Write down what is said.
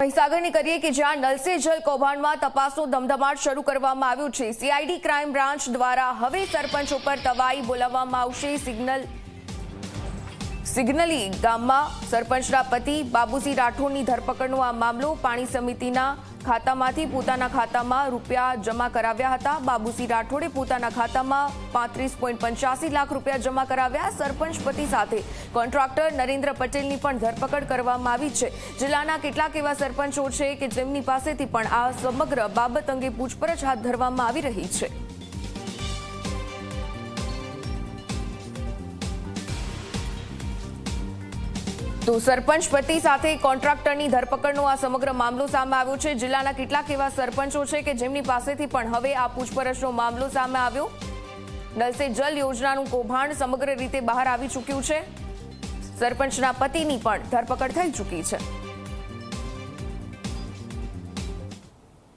મહીસાગરની કરીએ કે જ્યાં નલ સે જલ કૌભાંડમાં તપાસનો ધમધમાટ શરૂ કરવામાં આવ્યો છે। સીઆઈડી ક્રાઇમ બ્રાન્ચ દ્વારા હવે સરપંચ ઉપર તવાઈ બોલાવવામાં આવશે। સિગ્નલી ગામમાં સરપંચના પતિ બાબુસિંહ રાઠોડની ધરપકડનો આ મામલો। પાણી સમિતિના ખાતામાંથી પોતાના ખાતામાં રૂપિયા જમા કરાવ્યા હતા। બાબુસિંહ રાઠોડે પોતાના ખાતામાં 35.85 લાખ રૂપિયા જમા કરાવ્યા। સરપંચ પતિ સાથે કોન્ટ્રાક્ટર નરેન્દ્ર પટેલની પણ ધરપકડ કરવામાં આવી છે। જિલ્લાના કેટલાક એવા સરપંચો છે કે જેમની પાસેથી પણ આ સમગ્ર બાબત અંગે પૂછપરછ હાથ ધરવામાં આવી રહી છે। તો સરપંચ પતિ સાથે કોન્ટ્રાક્ટરની ધરપકડનો આ સમગ્ર મામલો સામે આવ્યો છે। જિલ્લાના કેટલાક એવા સરપંચો છે કે જેમની પાસેથી પણ હવે આ પૂછપરછનો મામલો સામે આવ્યો। નલ સે જલ યોજનાનું કૌભાંડ સમગ્ર રીતે બહાર આવી ચૂક્યું છે। સરપંચના પતિની પણ ધરપકડ થઈ ચૂકી છે।